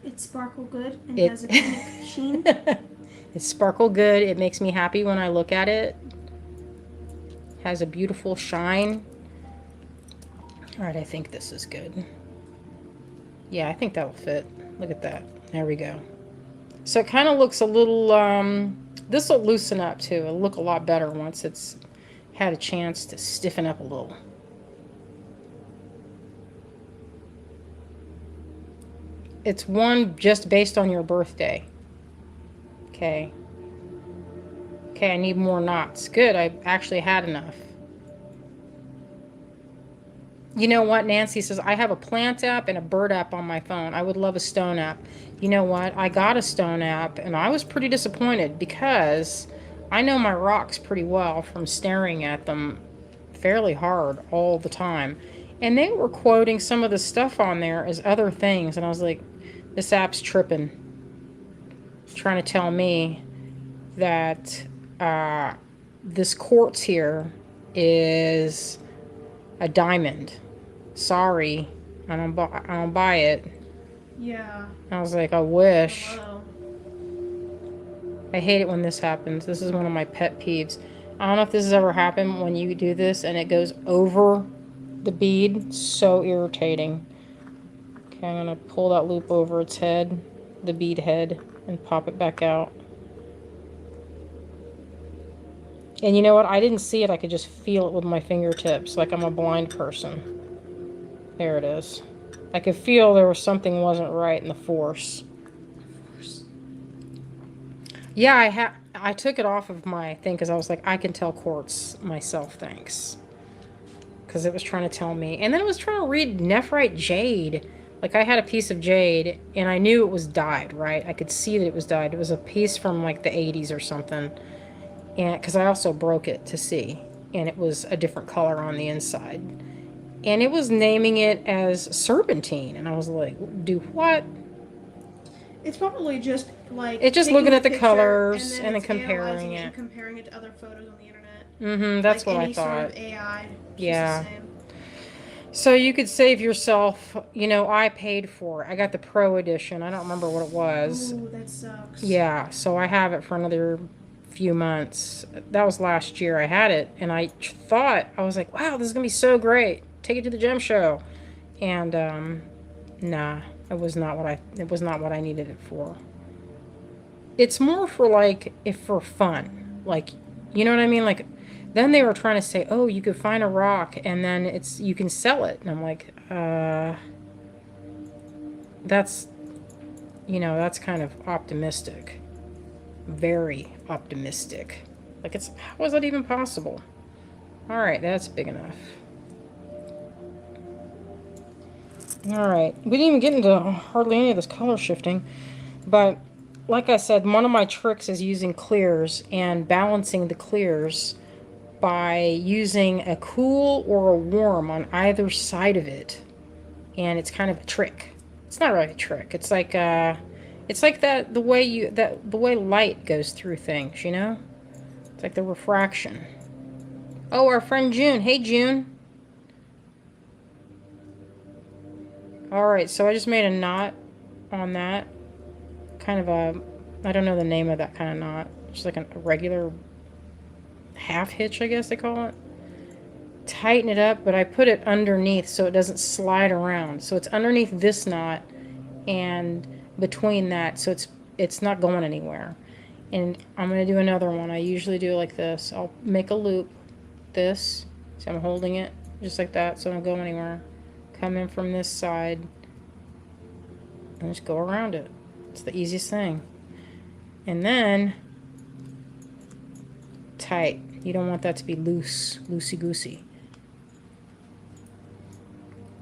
It sparkle good and has a pink sheen. It sparkle good. It makes me happy when I look at it. Has a beautiful shine. All right, I think this is good. Yeah, I think that'll fit. Look at that. There we go. So it kind of looks a little, this will loosen up too. It'll look a lot better once it's had a chance to stiffen up a little. It's one just based on your birthday. Okay. Okay, I need more knots. Good, I actually had enough. You know what? Nancy says, I have a plant app and a bird app on my phone. I would love a stone app. You know what? I got a stone app, and I was pretty disappointed because I know my rocks pretty well from staring at them fairly hard all the time. And they were quoting some of the stuff on there as other things, and I was like, this app's tripping. It's trying to tell me that this quartz here is a diamond. Sorry, I don't buy it. Yeah. I was like, I wish. Hello. I hate it when this happens. This is one of my pet peeves. I don't know if this has ever happened when you do this and it goes over the bead. So irritating. Okay, I'm gonna pull that loop over its head, the bead head, and pop it back out. And you know what? I didn't see it. I could just feel it with my fingertips, like I'm a blind person. There it is. I could feel there was something wasn't right in the force. Yeah, I took it off of my thing because I was like, I can tell quartz myself, thanks. Because it was trying to tell me. And then it was trying to read nephrite jade. Like I had a piece of jade and I knew it was dyed, right? I could see that it was dyed. It was a piece from like the 80s or something. And because I also broke it to see. And it was a different color on the inside. And it was naming it as serpentine. And I was like, do what? It's probably just like it's just taking looking a at the picture colors and then it's comparing analyzing it. and comparing it to other photos on the internet. Mm-hmm, that's like what any I thought. Sort of AI. Yeah. So you could save yourself, you know, I paid for it. I got the Pro Edition. I don't remember what it was. Ooh, that sucks. Yeah, so I have it for another few months. That was last year I had it, and I thought, I was like, wow, this is going to be so great. Take it to the gym show. And nah, it was not what I needed it for. It's more for like if for fun. Like, you know what I mean? Like then they were trying to say, "Oh, you could find a rock and then it's you can sell it." And I'm like, that's that's kind of optimistic. Very optimistic. Like it's how is that even possible? All right, that's big enough. All right. We didn't even get into hardly any of this color shifting, but like I said, one of my tricks is using clears and balancing the clears by using a cool or a warm on either side of it. And it's kind of a trick. It's not really a trick. It's like that the way light goes through things, you know? It's like the refraction. Oh, our friend June. Hey June. All right, so I just made a knot on that. Kind of I don't know the name of that kind of knot. Just like a regular half hitch, I guess they call it. Tighten it up, but I put it underneath so it doesn't slide around. So it's underneath this knot and between that, so it's not going anywhere. And I'm going to do another one. I usually do it like this. I'll make a loop, this, so I'm holding it just like that so I don't go anywhere. Come in from this side and just go around it. It's the easiest thing. And then tight. You don't want that to be loose, loosey-goosey.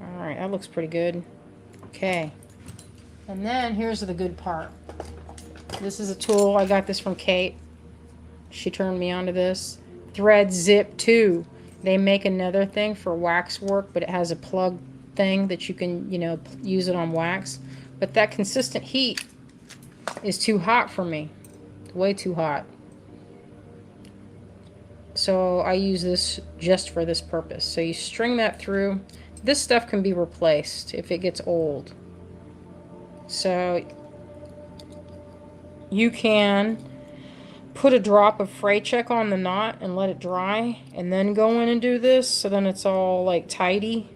Alright, that looks pretty good. Okay. And then here's the good part. This is a tool. I got this from Kate. She turned me onto this. Thread Zip 2. They make another thing for wax work, but it has a plug thing that you can, use it on wax. But that consistent heat is too hot for me. Way too hot. So I use this just for this purpose. So you string that through. This stuff can be replaced if it gets old. So you can put a drop of fray check on the knot and let it dry and then go in and do this, so then it's all like tidy.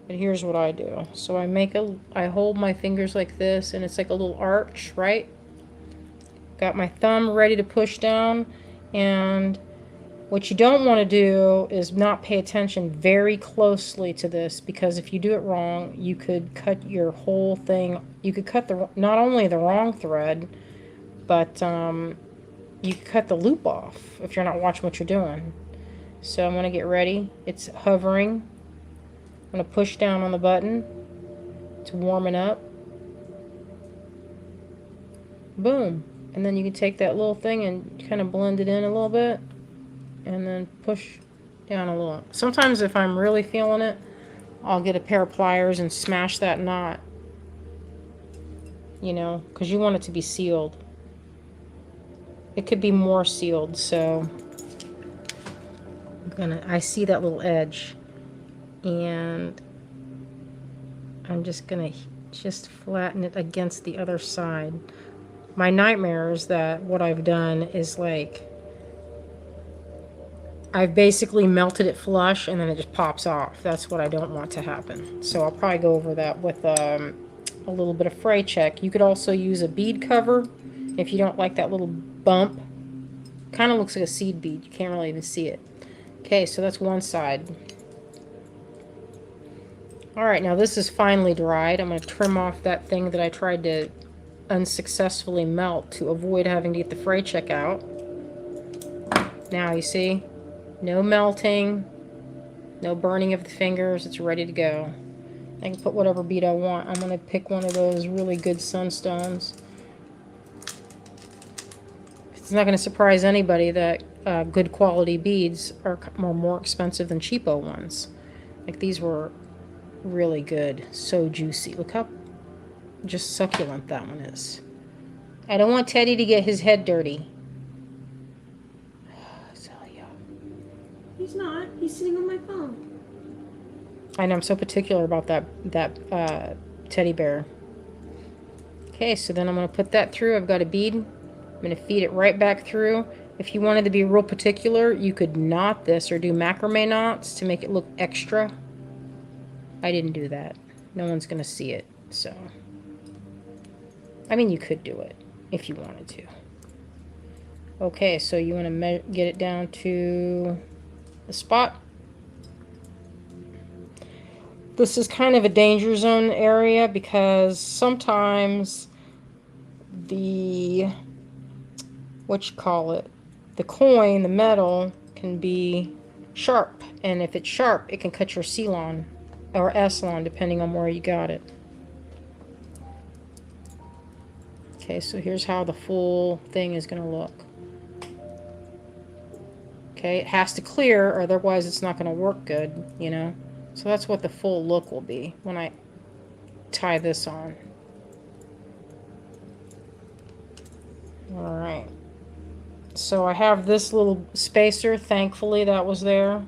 And here's what I do. So I hold my fingers like this and it's like a little arch, right? Got my thumb ready to push down, and what you don't want to do is not pay attention very closely to this, because if you do it wrong, you could cut your whole thing. You could cut not only the wrong thread, but you could cut the loop off if you're not watching what you're doing. So I'm going to get ready. It's hovering. I'm going to push down on the button to warm it up. Boom. And then you can take that little thing and kind of blend it in a little bit. And then push down a little. Sometimes if I'm really feeling it, I'll get a pair of pliers and smash that knot. Because you want it to be sealed. It could be more sealed, so I see that little edge. And I'm just gonna flatten it against the other side. My nightmare is that what I've done is like I've basically melted it flush and then it just pops off. That's what I don't want to happen. So I'll probably go over that with a little bit of fray check. You could also use a bead cover if you don't like that little bump. Kind of looks like a seed bead. You can't really even see it. Okay, so that's one side. Alright, now this is finely dried. I'm going to trim off that thing that I tried to unsuccessfully melt to avoid having to get the fray check out. Now, you see? No melting. No burning of the fingers. It's ready to go. I can put whatever bead I want. I'm going to pick one of those really good sunstones. It's not going to surprise anybody that good quality beads are more expensive than cheapo ones. Like these were really good. So juicy. Look how just succulent that one is. I don't want Teddy to get his head dirty. He's not. He's sitting on my phone. I know I'm so particular about that teddy bear. Okay, so then I'm going to put that through. I've got a bead. I'm going to feed it right back through. If you wanted to be real particular, you could knot this or do macrame knots to make it look extra. I didn't do that. No one's going to see it, so. I mean, you could do it if you wanted to. Okay, so you want to get it down to the spot. This is kind of a danger zone area because sometimes the, the coin, the metal, can be sharp. And if it's sharp, it can cut your C-line or S-line, depending on where you got it. Okay, so here's how the full thing is going to look. Okay, it has to clear, or otherwise it's not going to work good, you know. So that's what the full look will be when I tie this on. Alright. So I have this little spacer, thankfully that was there.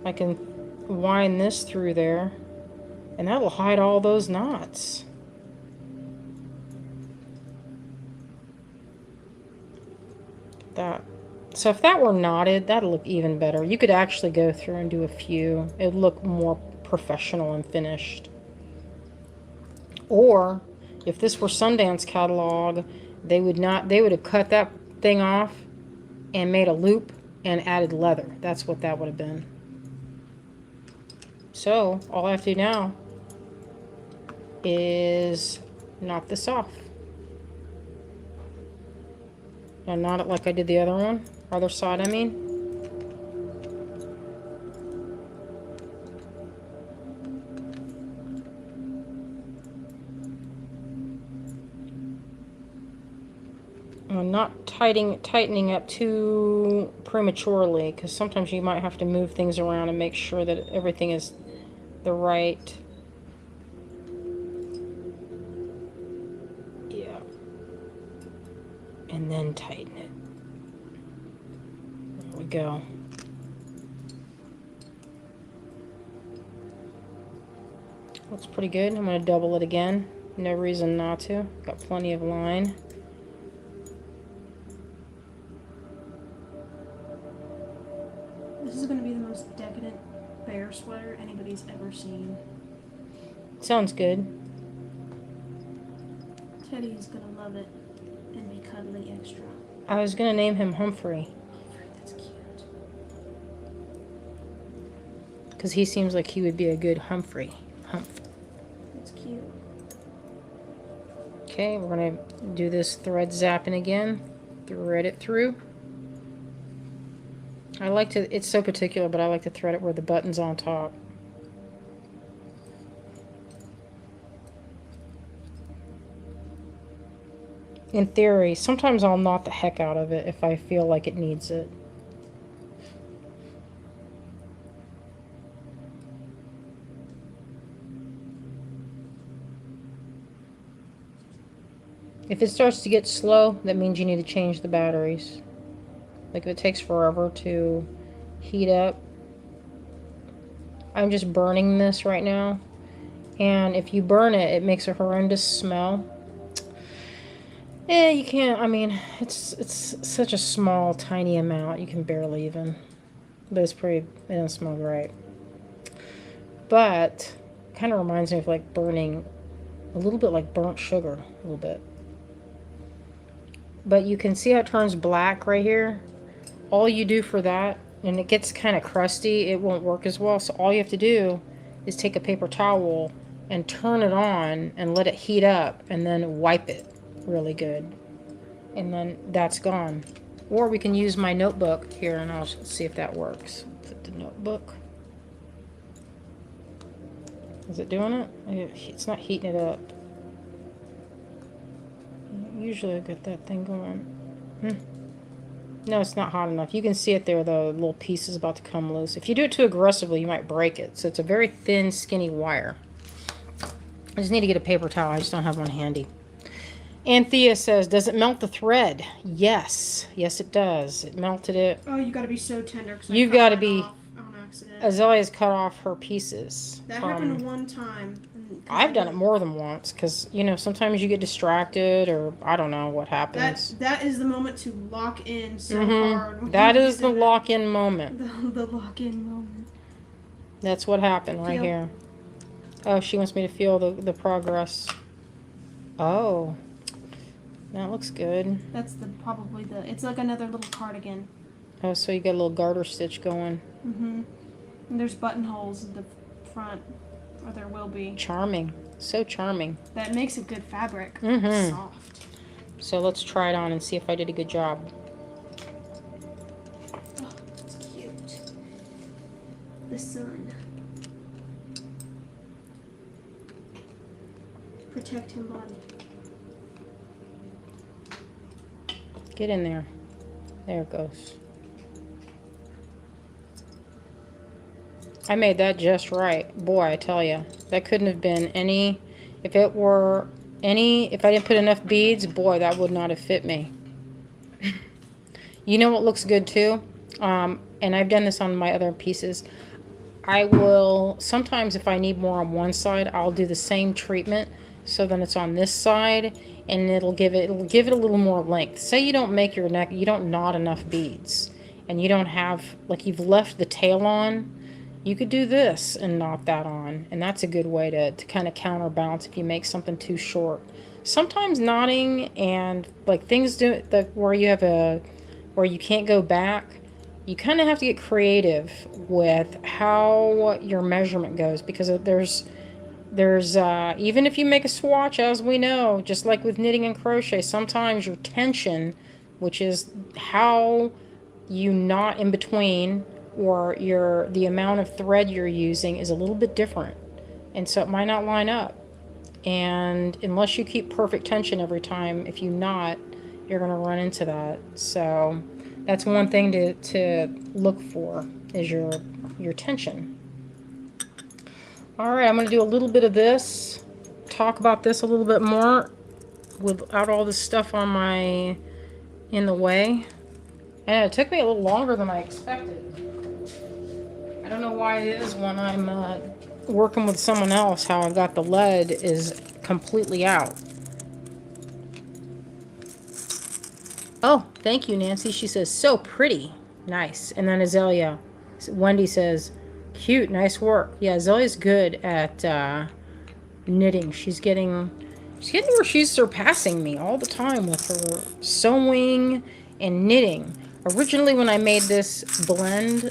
I can wind this through there, and that'll hide all those knots. That. So if that were knotted, that'd look even better. You could actually go through and do a few. It'd look more professional and finished. Or if this were Sundance catalog, they would have cut that thing off and made a loop and added leather. That's what that would have been. So all I have to do now is knot this off. And knot it like I did the other one. Other side, I mean. I'm not tightening up too prematurely, because sometimes you might have to move things around and make sure that everything is the right. Yeah. And then tighten it. There we go. Looks pretty good. I'm going to double it again. No reason not to. Got plenty of line. This is going to be the most decadent bear sweater anybody's ever seen. Sounds good. Teddy's going to love it and be cuddly extra. I was going to name him Humphrey. That's cute. Because he seems like he would be a good Humphrey. That's cute. Okay, we're going to do this thread zapping again. Thread it through. I like to, it's so particular, but I like to thread it where the button's on top. In theory, sometimes I'll knot the heck out of it if I feel like it needs it. If it starts to get slow, that means you need to change the batteries. Like if it takes forever to heat up. I'm just burning this right now. And if you burn it, it makes a horrendous smell. You can't, I mean, it's such a small, tiny amount. You can barely even. But it's pretty, it doesn't smell great. But, it kind of reminds me of like burning, a little bit like burnt sugar, a little bit. But you can see how it turns black right here. All you do for that, and it gets kind of crusty, it won't work as well. So all you have to do is take a paper towel and turn it on and let it heat up and then wipe it really good. And then that's gone. Or we can use my notebook here and I'll see if that works. Put the notebook. Is it doing it? It's not heating it up. Usually I get that thing going. No, it's not hot enough. You can see it there, the little piece is about to come loose. If you do it too aggressively, you might break it. So it's a very thin, skinny wire. I just need to get a paper towel. I just don't have one handy. Anthea says, does it melt the thread? Yes. Yes, it does. It melted it. Oh, you got to be so tender. You've got to be... on accident. Azalea's cut off her pieces. That happened one time. I've done it more than once because, you know, sometimes you get distracted or I don't know what happens. That is the moment to lock in so hard. That is the lock-in moment. The lock-in moment. That's what happened right here. Oh, she wants me to feel the progress. Oh, that looks good. That's probably it's like another little cardigan. Oh, so you got a little garter stitch going. And there's buttonholes in the front, or there will be. Charming. So charming. That makes a good fabric. Soft. So let's try it on and see if I did a good job. Oh, it's cute. The sun. Protect him, body. Get in there. There it goes. I made that just right. Boy, I tell you. That couldn't have been any... If I didn't put enough beads, boy, that would not have fit me. You know what looks good too? And I've done this on my other pieces. I will... Sometimes if I need more on one side, I'll do the same treatment. So then it's on this side. And it'll give it a little more length. Say you don't make your neck... You don't knot enough beads. And you don't have... Like you've left the tail on... You could do this and knot that on, and that's a good way to kind of counterbalance if you make something too short. Sometimes knotting and like things where you can't go back, you kind of have to get creative with how your measurement goes, because there's even if you make a swatch, as we know, just like with knitting and crochet, sometimes your tension, which is how you knot in between, or the amount of thread you're using is a little bit different, and so it might not line up. And unless you keep perfect tension every time, if you knot, you're going to run into that. So that's one thing to look for, is your tension. All right, I'm going to do a little bit of this, talk about this a little bit more without all this stuff in the way. And it took me a little longer than I expected. I don't know why it is when I'm working with someone else, how I've got the lead is completely out. Oh, thank you, Nancy. She says, so pretty. Nice. And then Azalea, Wendy says, cute, nice work. Yeah, Azalea's good at knitting. She's getting where she's surpassing me all the time with her sewing and knitting. Originally, when I made this blend,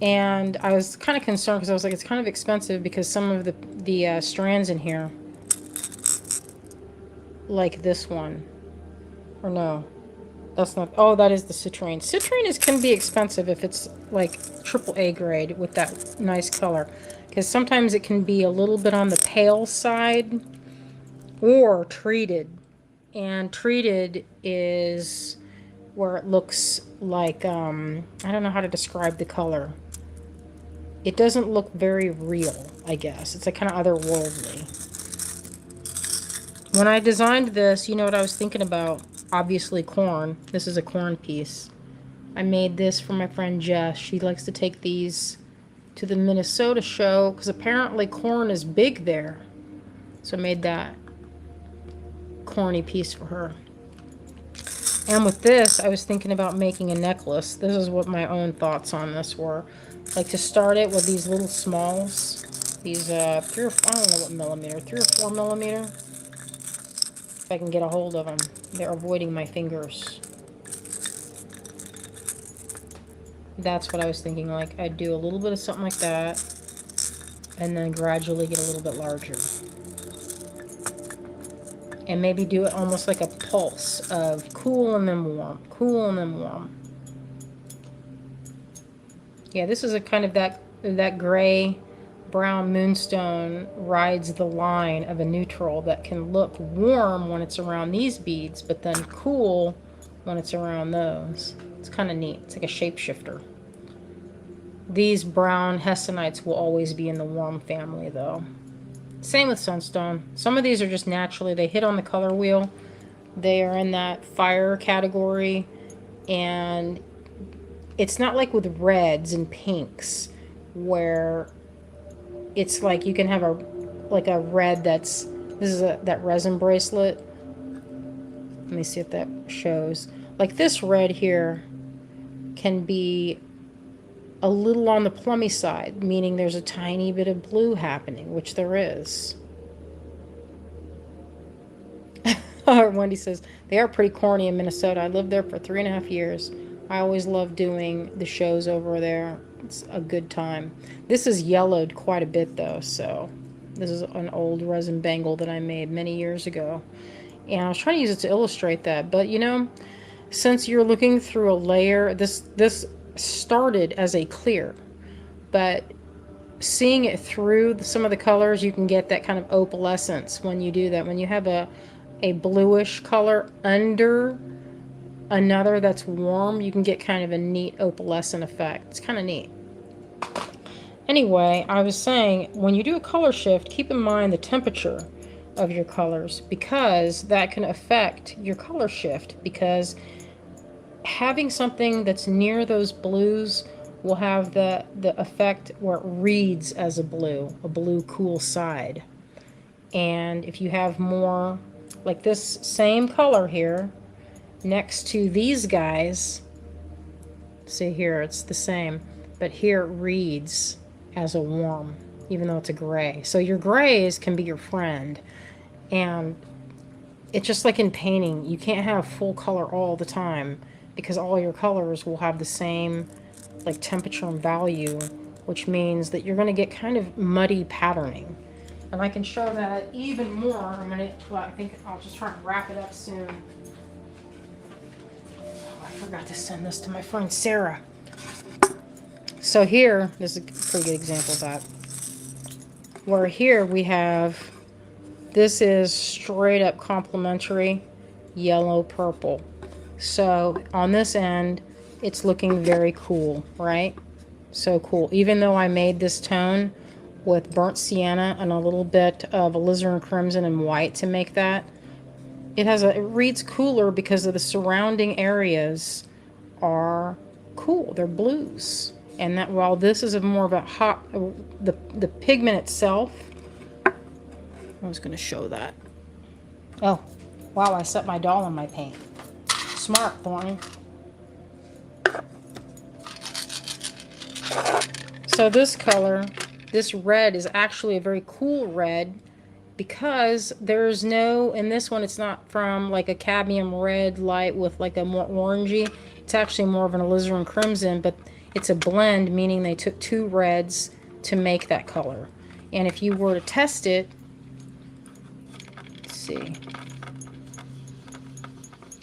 and I was kind of concerned because I was like, it's kind of expensive because some of the strands in here, like this one, or no, that's not, oh, that is the citrine. Citrine can be expensive if it's like AAA grade with that nice color, because sometimes it can be a little bit on the pale side, or treated. And treated is where it looks like, I don't know how to describe the color. It doesn't look very real, I guess. It's like kind of otherworldly. When I designed this, you know what I was thinking about? Obviously corn. This is a corn piece. I made this for my friend Jess. She likes to take these to the Minnesota show because apparently corn is big there. So I made that corny piece for her. And with this, I was thinking about making a necklace. This is what my own thoughts on this were. Like to start it with these little smalls. These 3 or 4, I don't know what millimeter, 3 or 4 millimeter. If I can get a hold of them. They're avoiding my fingers. That's what I was thinking. Like I'd do a little bit of something like that, and then gradually get a little bit larger. And maybe do it almost like a pulse of cool and then warm, cool and then warm. Yeah, this is a kind of that gray brown moonstone rides the line of a neutral that can look warm when it's around these beads, but then cool when it's around those. It's kind of neat. It's like a shapeshifter. These brown hessenites will always be in the warm family though. Same with sunstone. Some of these are just naturally, they hit on the color wheel. They are in that fire category, and it's not like with reds and pinks where it's like you can have a red this is that resin bracelet. Let me see if that shows. Like this red here can be a little on the plummy side, meaning there's a tiny bit of blue happening, which there is. Wendy says, they are pretty corny in Minnesota. I lived there for 3.5 years. I always love doing the shows over there. It's a good time. This is yellowed quite a bit though, so this is an old resin bangle that I made many years ago. And I was trying to use it to illustrate that, but you know, since you're looking through a layer, this started as a clear, but seeing it through some of the colors, you can get that kind of opalescence when you do that. When you have a bluish color under another that's warm, you can get kind of a neat opalescent effect. It's kind of neat. Anyway, I was saying, when you do a color shift, keep in mind the temperature of your colors, because that can affect your color shift, because having something that's near those blues will have the effect where it reads as a blue cool side. And if you have more like this same color here next to these guys, see here it's the same, but here it reads as a warm, even though it's a gray. So your grays can be your friend. And it's just like in painting, you can't have full color all the time, because all your colors will have the same like temperature and value, which means that you're going to get kind of muddy patterning. And I can show that even more. I think I'll just try and wrap it up soon. Oh, I forgot to send this to my friend Sarah. So here, this is a pretty good example of that. Where here we have, this is straight up complementary yellow purple. So on this end, it's looking very cool, right? So cool. Even though I made this tone with burnt sienna and a little bit of alizarin crimson and white to make that, it reads cooler because of the surrounding areas are cool. They're blues. And that while this is more of a hot, the pigment itself, I was going to show that. Oh, wow, I set my doll in my paint. Smart, Thorny. So this color, this red, is actually a very cool red, because there's no, in this one, it's not from like a cadmium red light with like a more orangey. It's actually more of an alizarin crimson, but it's a blend, meaning they took two reds to make that color. And if you were to test it, let's see,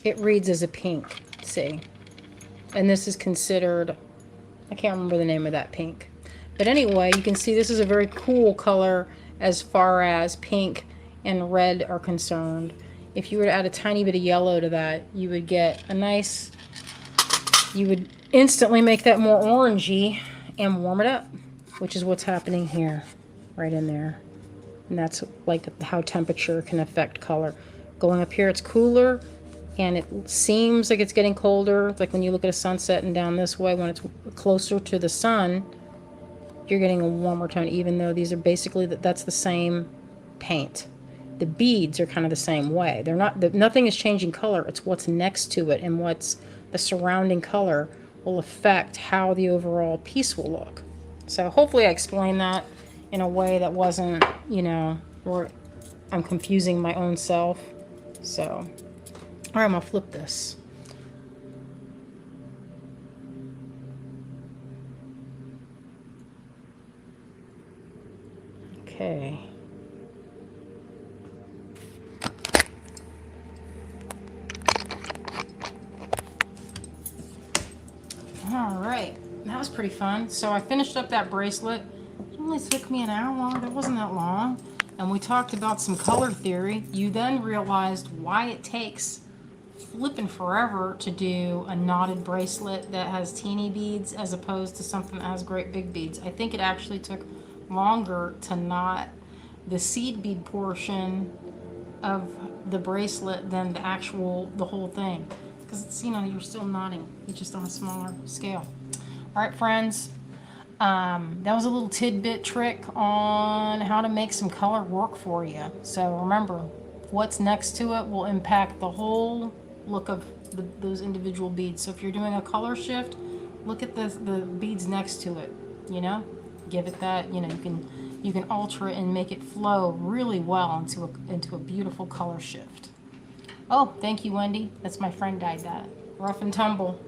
it reads as a pink, see. And this is considered, I can't remember the name of that pink. But anyway, you can see this is a very cool color as far as pink and red are concerned. If you were to add a tiny bit of yellow to that, you would get a nice, you would instantly make that more orangey and warm it up, which is what's happening here, right in there. And that's like how temperature can affect color. Going up here, it's cooler, and it seems like it's getting colder. Like when you look at a sunset, and down this way, when it's closer to the sun, you're getting a warmer tone, even though these are basically, that's the same paint. The beads are kind of the same way. They're not, nothing is changing color. It's what's next to it and what's the surrounding color will affect how the overall piece will look. So hopefully I explained that in a way that wasn't, you know, where I'm confusing my own self. So, all right, I'm gonna flip this. Okay. All right, that was pretty fun. So I finished up that bracelet. It only took me an hour. That wasn't that long. And we talked about some color theory. You then realized why it takes flipping forever to do a knotted bracelet that has teeny beads as opposed to something that has great big beads. I think it actually took longer to knot the seed bead portion of the bracelet than the whole thing. Because it's, you know, you're still knotting, it's just on a smaller scale. All right, friends, That was a little tidbit trick on how to make some color work for you. So remember, what's next to it will impact the whole look of those individual beads. So if you're doing a color shift, look at the beads next to it, you know, give it that, you know, you can alter it and make it flow really well into a beautiful color shift. Oh, thank you, Wendy. That's my friend dyed that. Rough and Tumble.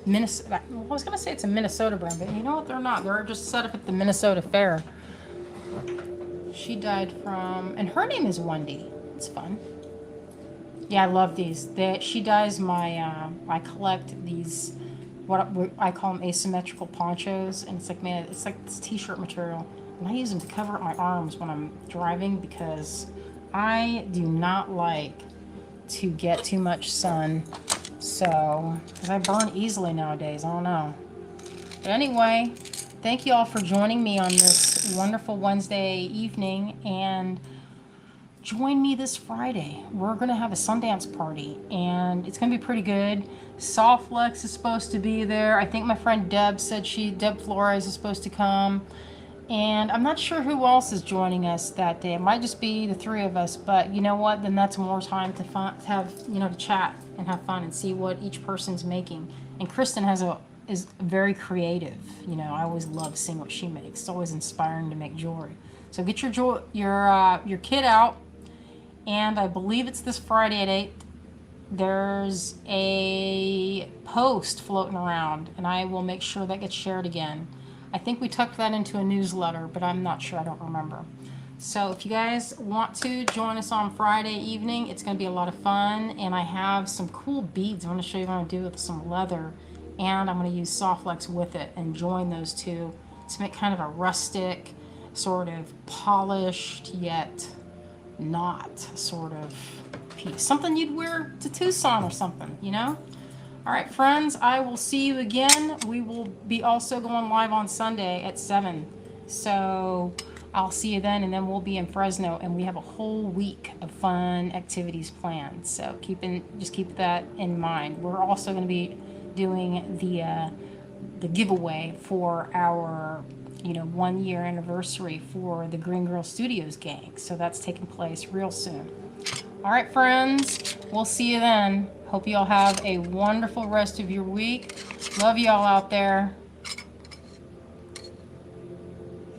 Minnesota. Well, I was going to say it's a Minnesota brand, but you know what? They're not. They're just set up at the Minnesota Fair. She died from, and her name is Wendy. It's fun. Yeah, I love these. She dyes my, I collect these, what I call them asymmetrical ponchos, and it's like, man, it's like this t-shirt material. And I use them to cover up my arms when I'm driving because I do not like to get too much sun. So, because I burn easily nowadays, I don't know. But anyway, thank you all for joining me on this wonderful Wednesday evening, and join me this Friday. We're going to have a Sundance party, and it's going to be pretty good. Softlex is supposed to be there. I think my friend Deb said Deb Flores is supposed to come. And I'm not sure who else is joining us that day. It might just be the three of us, but you know what? Then that's more time to have, you know, to chat and have fun and see what each person's making. And Kristen is very creative. You know, I always love seeing what she makes. It's always inspiring to make jewelry. So get your kit out, and I believe it's this Friday at 8. There's a post floating around, and I will make sure that gets shared again. I think we tucked that into a newsletter, but I'm not sure. I don't remember. So if you guys want to join us on Friday evening, it's going to be a lot of fun. And I have some cool beads. I'm going to show you what I'm going to do with some leather. And I'm going to use Softlex with it and join those two to make kind of a rustic, sort of polished yet not sort of piece. Something you'd wear to Tucson or something, you know? All right, friends, I will see you again. We will be also going live on Sunday at 7. So I'll see you then, and then we'll be in Fresno, and we have a whole week of fun activities planned. So just keep that in mind. We're also going to be doing the giveaway for our 1 year anniversary for the Greengirlstudios gang. So that's taking place real soon. All right, friends, we'll see you then. Hope you all have a wonderful rest of your week. Love you all out there.